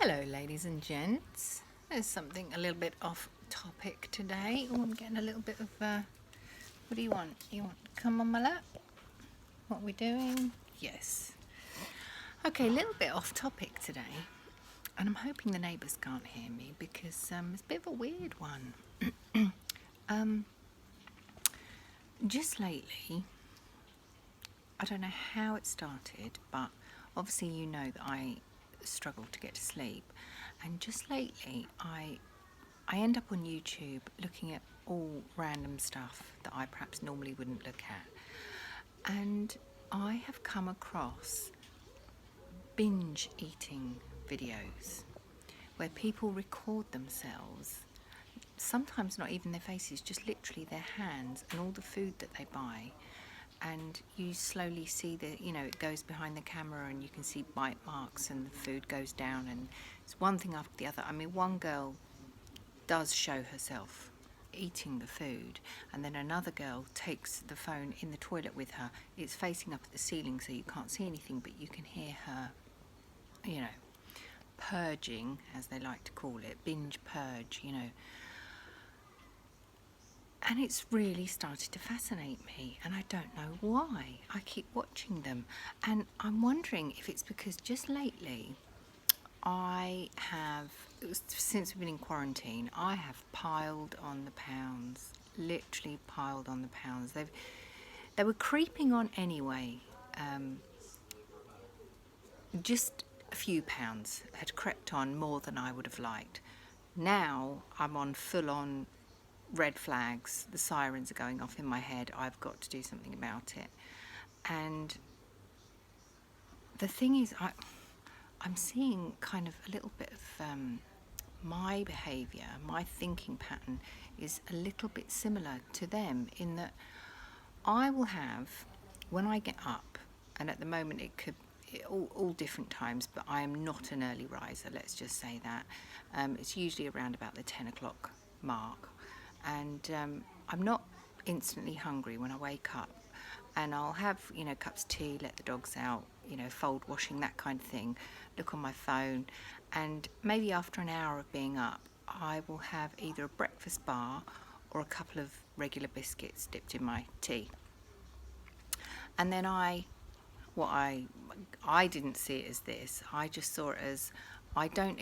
Hello ladies and gents. There's something a little bit off topic today. Oh, I'm getting a little bit of, what do you want? You want to come on my lap? What are we doing? Yes. Okay, a little bit off topic today. And I'm hoping the neighbours can't hear me because it's a bit of a weird one. Just lately, I don't know how it started, but obviously you know that I struggle to get to sleep. And just lately, I end up on YouTube looking at all random stuff that I perhaps normally wouldn't look at. And I have come across binge eating videos where people record themselves, sometimes not even their faces, just literally their hands and all the food that they buy. And you slowly see it goes behind the camera and you can see bite marks and the food goes down and it's one thing after the other. I mean, one girl does show herself eating the food and then another girl takes the phone in the toilet with her. It's facing up at the ceiling so you can't see anything, but you can hear her, purging, as they like to call it, binge purge, And it's really started to fascinate me, and I don't know why. I keep watching them, and I'm wondering if it's because just lately since we've been in quarantine, I have piled on the pounds, literally piled on the pounds. They were creeping on anyway. Just a few pounds had crept on more than I would have liked. Now I'm on full-on red flags. The sirens are going off in my head. I've got to do something about it. And the thing is, I'm seeing kind of a little bit of my behaviour, my thinking pattern is a little bit similar to them in that I will have, when I get up, and at the moment it could all different times, but I am not an early riser, let's just say that. It's usually around about the 10 o'clock mark, and I'm not instantly hungry when I wake up, and I'll have cups of tea, let the dogs out, fold washing, that kind of thing, look on my phone, and maybe after an hour of being up I will have either a breakfast bar or a couple of regular biscuits dipped in my tea. And then I didn't see it as this. I just saw it as I don't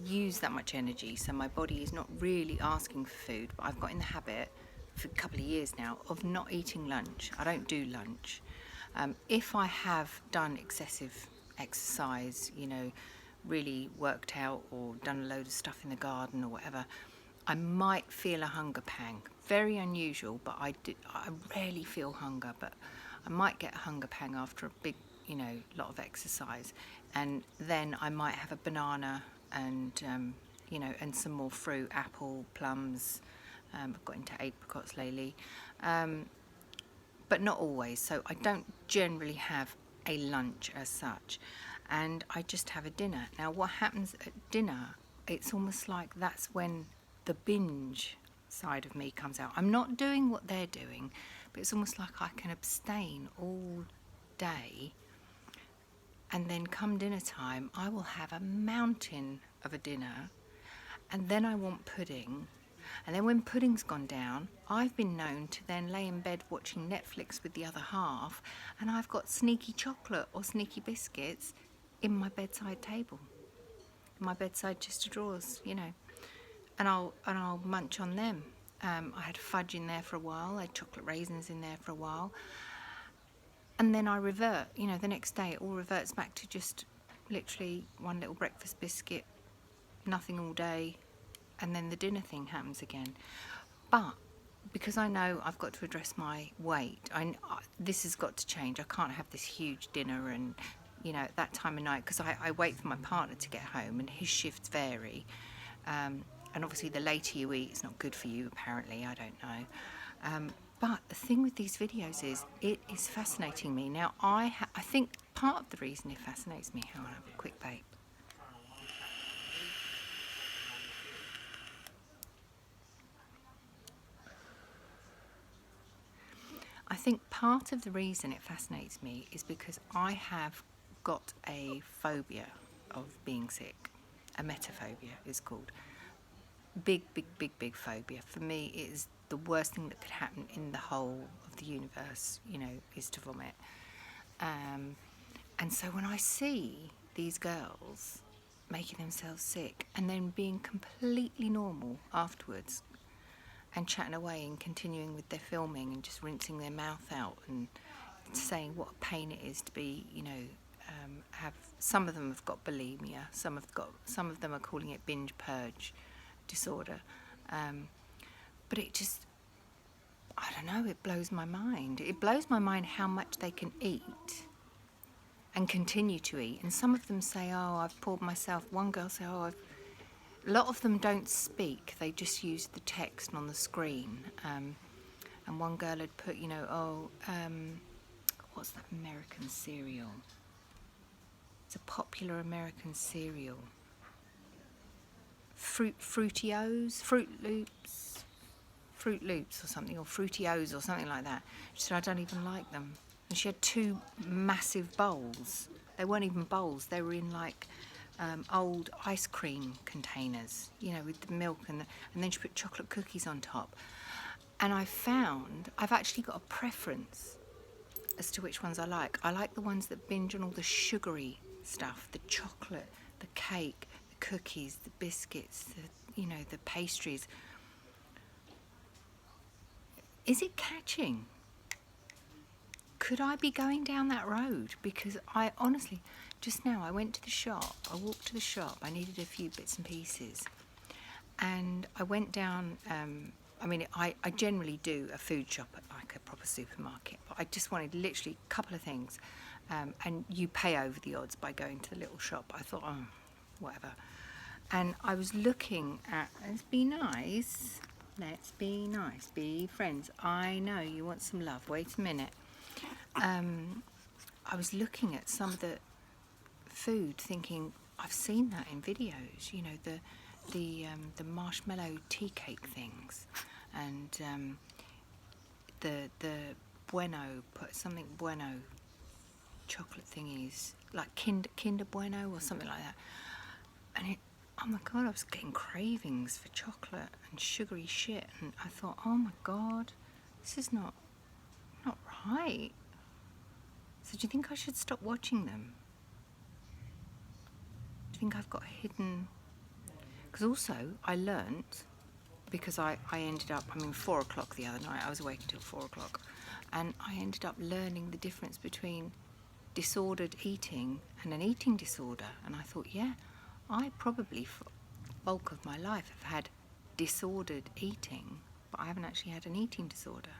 use that much energy, so my body is not really asking for food, but I've got in the habit for a couple of years now of not eating lunch. I don't do lunch. If I have done excessive exercise, really worked out or done a load of stuff in the garden or whatever, I might feel a hunger pang. Very unusual, but I rarely feel hunger, but I might get a hunger pang after a big, lot of exercise, and then I might have a banana and and some more fruit, apple, plums. I've got into apricots lately, but not always. So I don't generally have a lunch as such, and I just have a dinner. Now, what happens at dinner? It's almost like that's when the binge side of me comes out. I'm not doing what they're doing, but it's almost like I can abstain all day, and then come dinner time I will have a mountain of a dinner, and then I want pudding, and then when pudding's gone down I've been known to then lay in bed watching Netflix with the other half, and I've got sneaky chocolate or sneaky biscuits in my bedside table, in my bedside chest of drawers, and I'll munch on them. I had fudge in there for a while, I had chocolate raisins in there for a while, and then I revert. The next day it all reverts back to just literally one little breakfast biscuit, nothing all day, and then the dinner thing happens again. But because I know I've got to address my weight, this has got to change. I can't have this huge dinner and at that time of night, because I wait for my partner to get home and his shifts vary. And obviously the later you eat, it's not good for you, apparently, I don't know. But the thing with these videos is, it is fascinating me. Now, I think part of the reason it fascinates me, hang on, have a quick vape. I think part of the reason it fascinates me is because I have got a phobia of being sick. Emetophobia is called. Big, big, big, big phobia. For me, it is the worst thing that could happen in the whole of the universe, you know, is to vomit. And so when I see these girls making themselves sick and then being completely normal afterwards and chatting away and continuing with their filming and just rinsing their mouth out and saying what a pain it is to be, you know, have, some of them have got bulimia, some of them are calling it binge purge disorder, but it just, I don't know, it blows my mind. It blows my mind how much they can eat and continue to eat. And some of them say, oh, I've poured myself, one girl said, oh, a lot of them don't speak, they just use the text on the screen. And one girl had put, you know, what's that American cereal? It's a popular American cereal. Fruity Loops or something, or Fruity-O's or something like that. She said, I don't even like them. And she had 2 massive bowls. They weren't even bowls, they were in like old ice cream containers, you know, with the milk, and then she put chocolate cookies on top. And I've actually got a preference as to which ones I like. I like the ones that binge on all the sugary stuff, the chocolate, the cake, the cookies, the biscuits, the pastries. Is it catching? Could I be going down that road? Because I honestly, just now I went to the shop, I walked to the shop, I needed a few bits and pieces. And I went down, I generally do a food shop at like a proper supermarket, but I just wanted literally a couple of things. And you pay over the odds by going to the little shop. I thought, oh, whatever. And I was looking at, let's be nice, be friends. I know you want some love, wait a minute. I was looking at some of the food thinking, I've seen that in videos, you know, the marshmallow tea cake things, and the Bueno, put something Bueno chocolate thingies, like Kinder Bueno or something like that. And oh my God, I was getting cravings for chocolate and sugary shit, and I thought, oh my God, this is not right. So do you think I should stop watching them? Do you think I've got hidden? Because also I learnt, because I ended up, 4 o'clock the other night, I was awake until 4 o'clock, and I ended up learning the difference between disordered eating and an eating disorder. And I thought, yeah, I probably for the bulk of my life have had disordered eating, but I haven't actually had an eating disorder.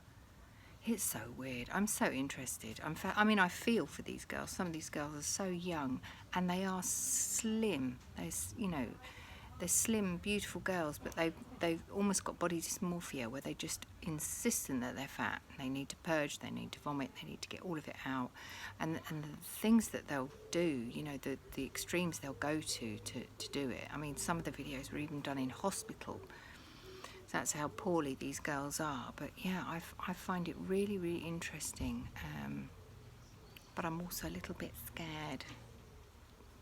It's so weird. I'm so interested. I feel for these girls. Some of these girls are so young and they are slim. They're slim, beautiful girls, but they've almost got body dysmorphia where they just insistent that they're fat. They need to purge, they need to vomit, they need to get all of it out. And the things that they'll do, you know, the extremes they'll go to do it. Some of the videos were even done in hospital. So that's how poorly these girls are. But yeah, I find it really, really interesting. But I'm also a little bit scared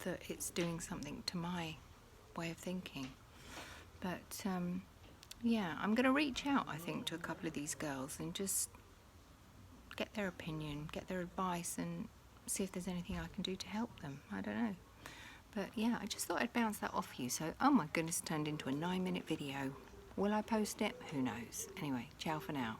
that it's doing something to my way of thinking. But yeah, I'm going to reach out, I think, to a couple of these girls and just get their opinion, get their advice, and see if there's anything I can do to help them. I don't know. But yeah, I just thought I'd bounce that off you. So, oh my goodness, it turned into a 9-minute video. Will I post it? Who knows? Anyway, ciao for now.